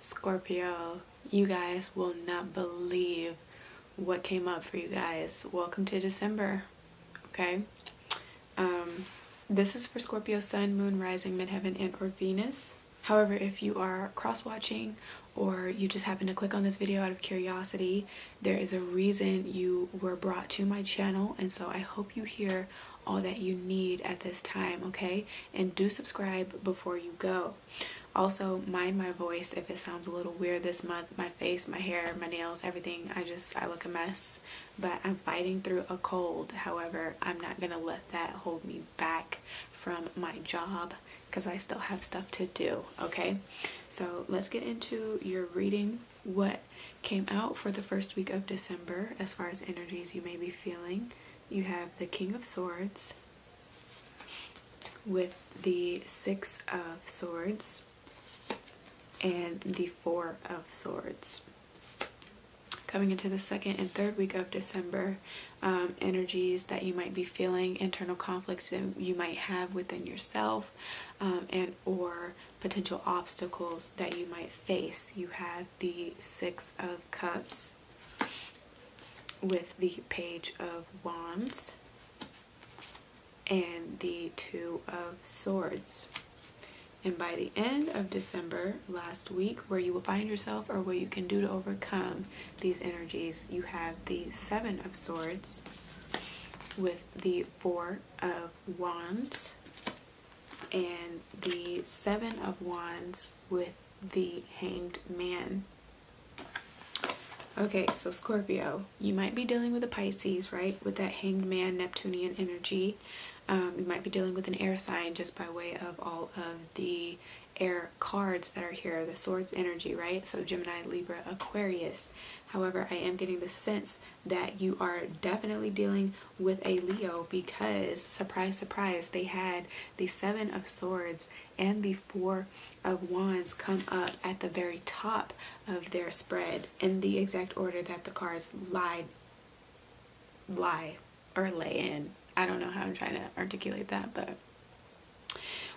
Scorpio, you guys will not believe what came up for you guys. Welcome to December, okay? This is for Scorpio Sun, Moon, Rising, Midheaven, and or Venus. However, if you are cross-watching or you just happen to click on this video out of curiosity, there is a reason you were brought to my channel, and so I hope you hear all that you need at this time, okay? And do subscribe before you go. Also, mind my voice if it sounds a little weird this month. My face, my hair, my nails, everything. I look a mess. But I'm fighting through a cold. However, I'm not going to let that hold me back from my job because I still have stuff to do, okay? So let's get into your reading. What came out for the first week of December as far as energies you may be feeling. You have the King of Swords with the Six of Swords and the Four of Swords. Coming into the second and third week of December, energies that you might be feeling, internal conflicts that you might have within yourself, and or potential obstacles that you might face. You have the Six of Cups with the Page of Wands and the Two of Swords. And by the end of December, last week, where you will find yourself or what you can do to overcome these energies, you have the Seven of Swords with the Four of Wands and the Seven of Wands with the Hanged Man. Okay, so Scorpio, you might be dealing with a Pisces, right? With that Hanged Man, Neptunian energy. You might be dealing with an air sign just by way of all of the air cards that are here, the Swords energy, right? So Gemini, Libra, Aquarius. However, I am getting the sense that you are definitely dealing with a Leo because, surprise, surprise, they had the Seven of Swords and the Four of Wands come up at the very top of their spread in the exact order that the cards lay in. I don't know how I'm trying to articulate that, but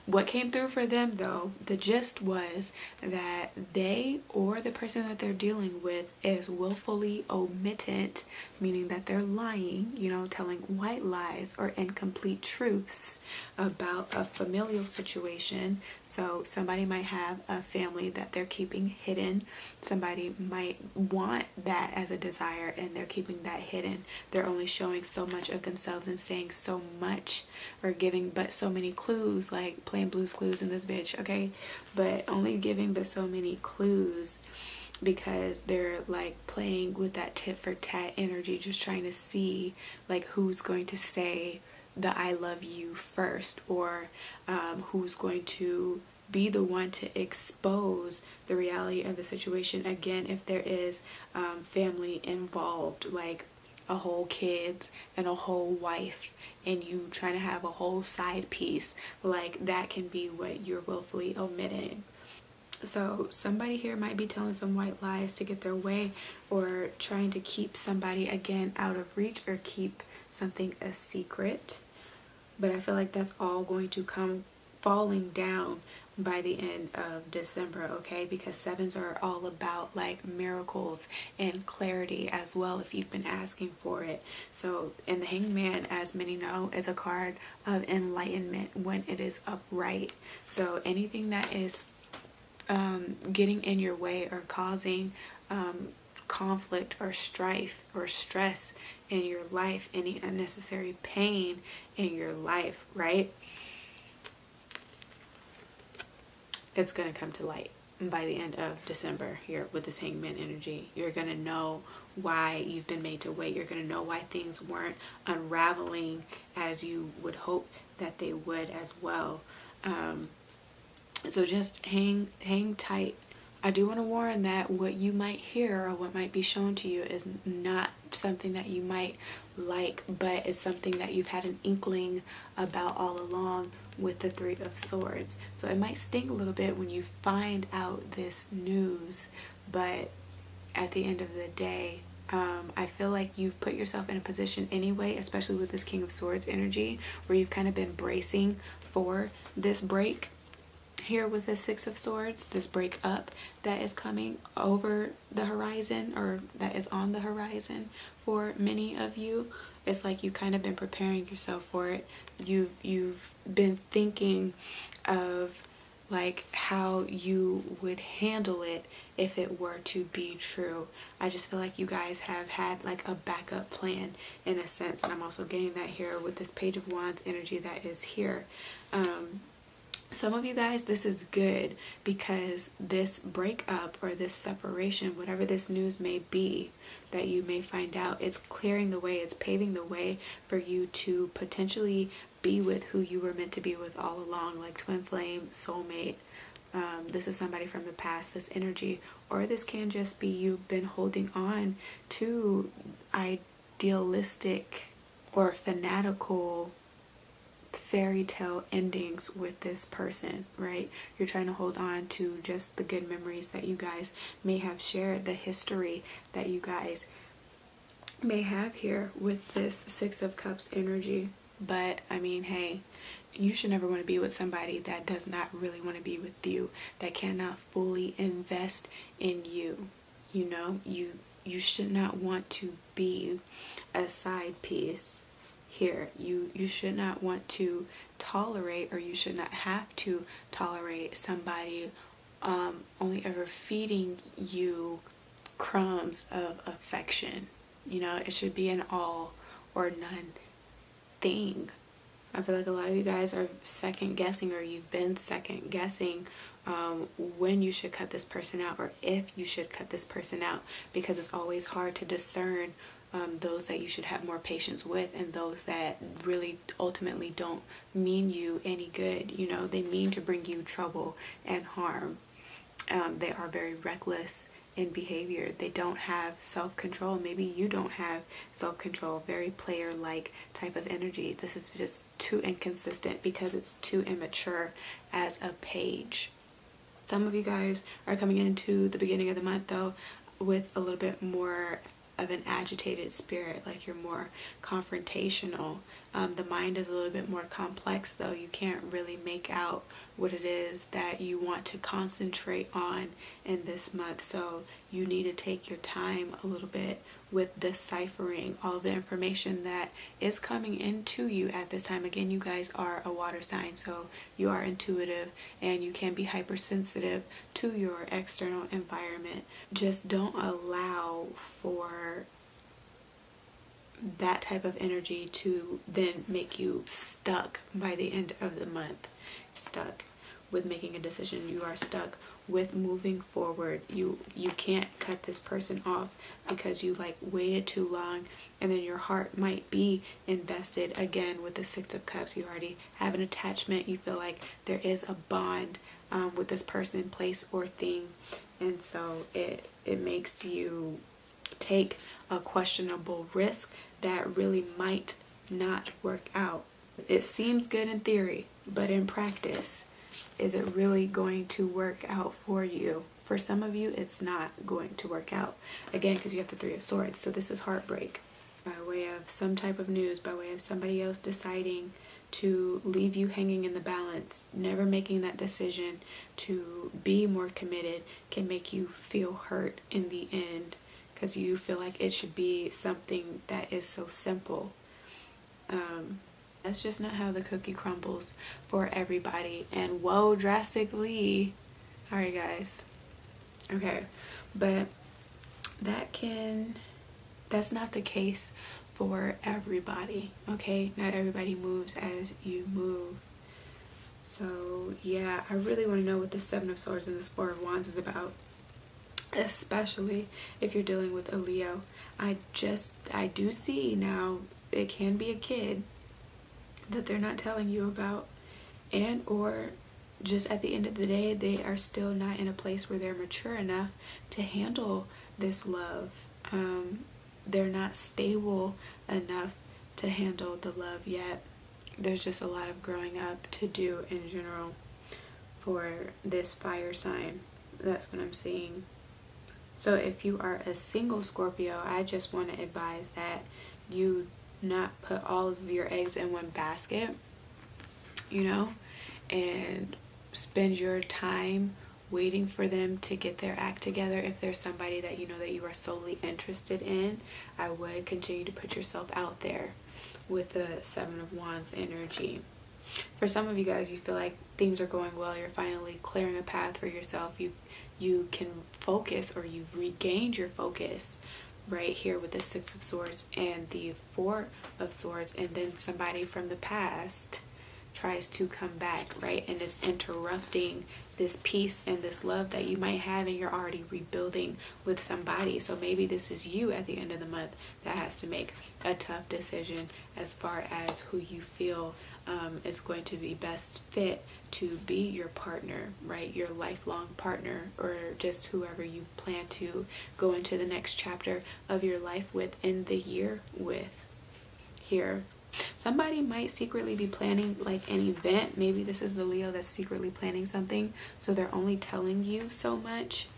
what came through for them, though, the gist was that they or the person that they're dealing with is willfully omittent, meaning that they're lying, you know, telling white lies or incomplete truths about a familial situation. So somebody might have a family that they're keeping hidden. Somebody might want that as a desire and they're keeping that hidden. They're only showing so much of themselves and saying so much or giving but so many clues, like playing Blue's Clues in this bitch, okay? But only giving but so many clues because they're like playing with that tit for tat energy, just trying to see like who's going to say the I love you first, or who's going to be the one to expose the reality of the situation. Again, if there is family involved, like a whole kids and a whole wife, and you trying to have a whole side piece, like that can be what you're willfully omitting. So somebody here might be telling some white lies to get their way, or trying to keep somebody again out of reach, or keep something a secret. But I feel like that's all going to come falling down by the end of December, okay? Because sevens are all about like miracles and clarity as well, if you've been asking for it. So, and the Hanged Man, as many know, is a card of enlightenment when it is upright. So anything that is getting in your way or causing conflict or strife or stress in your life, any unnecessary pain in your life, right? It's going to come to light by the end of December here with this Hanged Man energy. You're going to know why you've been made to wait. You're going to know why things weren't unraveling as you would hope that they would as well. So just hang tight. I do want to warn that what you might hear or what might be shown to you is not something that you might like, but it's something that you've had an inkling about all along with the Three of Swords. So it might sting a little bit when you find out this news, but at the end of the day, I feel like you've put yourself in a position anyway, especially with this King of Swords energy, where you've kind of been bracing for this break. here with the Six of Swords, this breakup that is coming over the horizon, or that is on the horizon for many of you. It's like you've kind of been preparing yourself for it. You've been thinking of like how you would handle it if it were to be true. I just feel like you guys have had like a backup plan in a sense, and I'm also getting that here with this Page of Wands energy that is here. Some of you guys, this is good, because this breakup or this separation, whatever this news may be that you may find out, it's clearing the way, it's paving the way for you to potentially be with who you were meant to be with all along, like twin flame, soulmate. This is somebody from the past, this energy, or this can just be you've been holding on to idealistic or fanatical fairy tale endings with this person, right? You're trying to hold on to just the good memories that you guys may have shared, the history that you guys may have here with this Six of Cups energy. But I mean, hey, you should never want to be with somebody that does not really want to be with you, that cannot fully invest in you. You know, you should not want to be a side piece here. You should not want to tolerate, or you should not have to tolerate somebody only ever feeding you crumbs of affection. You know, it should be an all or none thing. I feel like a lot of you guys are second guessing, or you've been second guessing when you should cut this person out, or if you should cut this person out, because it's always hard to discern those that you should have more patience with, and those that really ultimately don't mean you any good. You know, they mean to bring you trouble and harm. They are very reckless in behavior. They don't have self-control. Maybe you don't have self-control. Very player-like type of energy. This is just too inconsistent because it's too immature as a page. Some of you guys are coming into the beginning of the month though with a little bit more of an agitated spirit, like you're more confrontational. The mind is a little bit more complex though. You can't really make out what it is that you want to concentrate on in this month, so you need to take your time a little bit with deciphering all the information that is coming into you at this time. Again, you guys are a water sign, so you are intuitive and you can be hypersensitive to your external environment. Just don't allow for that type of energy to then make you stuck by the end of the month. Stuck with making a decision. You are stuck with moving forward. You can't cut this person off because you like waited too long, and then your heart might be invested again with the Six of Cups. You already have an attachment. You feel like there is a bond with this person, place, or thing, and so it makes you take a questionable risk that really might not work out. It seems good in theory, but in practice, is it really going to work out for you? For some of you, it's not going to work out. Again, because you have the Three of Swords. So this is heartbreak by way of some type of news, by way of somebody else deciding to leave you hanging in the balance. Never making that decision to be more committed can make you feel hurt in the end, because you feel like it should be something that is so simple. That's just not how the cookie crumbles for everybody. And whoa, drastically. Sorry guys. Okay, but that's not the case for everybody. Okay, not everybody moves as you move. So yeah, I really want to know what the Seven of Swords and this Four of Wands is about, especially if you're dealing with a Leo. I do see now it can be a kid that they're not telling you about, and or just at the end of the day they are still not in a place where they're mature enough to handle this love. They're not stable enough to handle the love yet. There's just a lot of growing up to do in general for this fire sign. That's what I'm seeing. So if you are a single Scorpio, I just want to advise that you not put all of your eggs in one basket, you know, and spend your time waiting for them to get their act together. If there's somebody that you know that you are solely interested in, I would continue to put yourself out there with the Seven of Wands energy. For some of you guys, you feel like things are going well, you're finally clearing a path for yourself, you can focus, or you've regained your focus right here with the Six of Swords and the Four of Swords, and then somebody from the past tries to come back, right, and is interrupting this peace and this love that you might have, and you're already rebuilding with somebody. So maybe this is you at the end of the month that has to make a tough decision as far as who you feel is going to be best fit to be your partner, right, your lifelong partner, or just whoever you plan to go into the next chapter of your life with, in the year with here. Somebody might secretly be planning like an event. Maybe this is the Leo that's secretly planning something, so they're only telling you so much,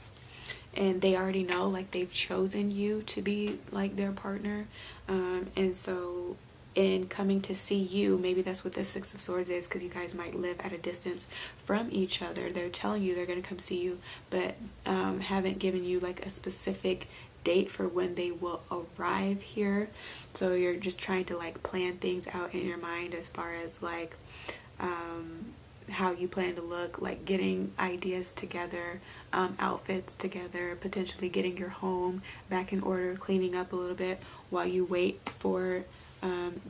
and they already know, like, they've chosen you to be like their partner, and so in coming to see you, maybe that's what the Six of Swords is, because you guys might live at a distance from each other. They're telling you they're going to come see you, but haven't given you like a specific date for when they will arrive here. So you're just trying to like plan things out in your mind as far as like how you plan to look, like getting ideas together, outfits together, potentially getting your home back in order, cleaning up a little bit while you wait for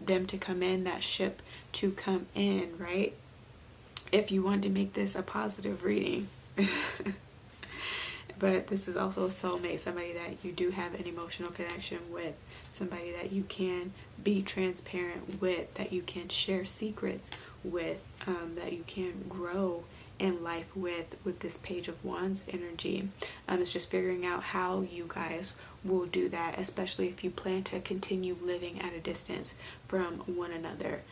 them to come in, that ship to come in, right? If you want to make this a positive reading. But this is also a soulmate, somebody that you do have an emotional connection with, somebody that you can be transparent with, that you can share secrets with, that you can grow in life with this Page of Wands energy. It's just figuring out how you guys will do that, especially if you plan to continue living at a distance from one another.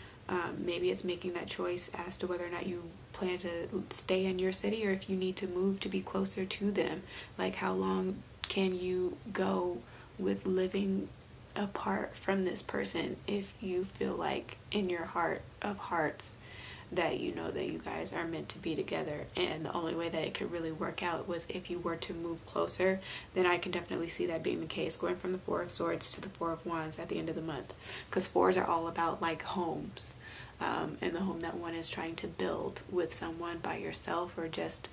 Maybe it's making that choice as to whether or not you plan to stay in your city, or if you need to move to be closer to them. Like, how long can you go with living apart from this person if you feel like in your heart of hearts that you know that you guys are meant to be together? And the only way that it could really work out was if you were to move closer. Then I can definitely see that being the case, going from the Four of Swords to the Four of Wands at the end of the month, because fours are all about like homes, and the home that one is trying to build with someone, by yourself, or just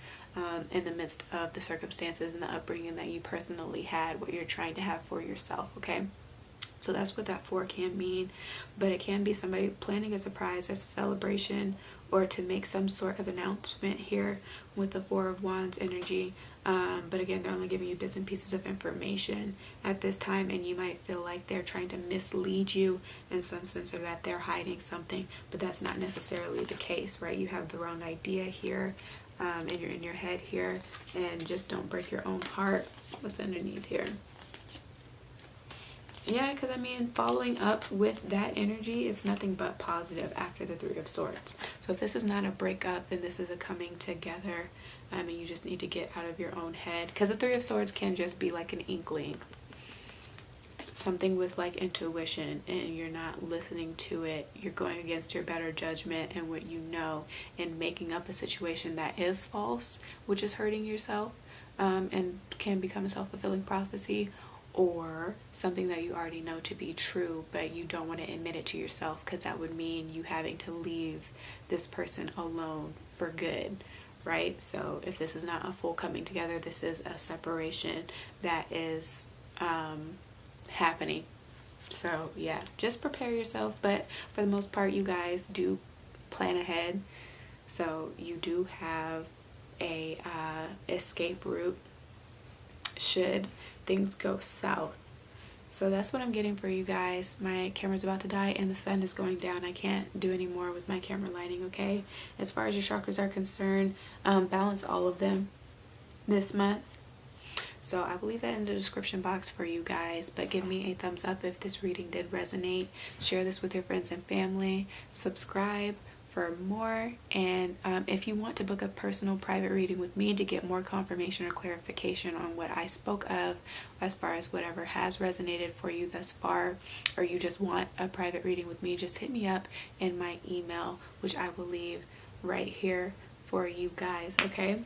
in the midst of the circumstances and the upbringing that you personally had, what you're trying to have for yourself. Okay, so that's what that four can mean. But it can be somebody planning a surprise or a celebration, or to make some sort of announcement here with the Four of Wands energy. But again, they're only giving you bits and pieces of information at this time, and you might feel like they're trying to mislead you in some sense, or that they're hiding something, but that's not necessarily the case, right? You have the wrong idea here, and you're in your head here, and just don't break your own heart. What's underneath here? Yeah, because I mean, following up with that energy, it's nothing but positive after the Three of Swords. So if this is not a breakup, then this is a coming together, and you just need to get out of your own head, because the Three of Swords can just be like an inkling, something with like intuition, and you're not listening to it. You're going against your better judgment and what you know, and making up a situation that is false, which is hurting yourself, and can become a self-fulfilling prophecy, or something that you already know to be true, but you don't want to admit it to yourself, because that would mean you having to leave this person alone for good, right? So if this is not a full coming together, this is a separation that is happening. So yeah, just prepare yourself. But for the most part, you guys do plan ahead, so you do have a escape route should things go south. So that's what I'm getting for you guys. My camera's about to die and the sun is going down. I can't do any more with my camera lighting, okay? As far as your chakras are concerned, balance all of them this month. So I will leave that in the description box for you guys, but give me a thumbs up if this reading did resonate. Share this with your friends and family. Subscribe for more, and if you want to book a personal private reading with me to get more confirmation or clarification on what I spoke of, as far as whatever has resonated for you thus far, or you just want a private reading with me, just hit me up in my email, which I will leave right here for you guys, okay?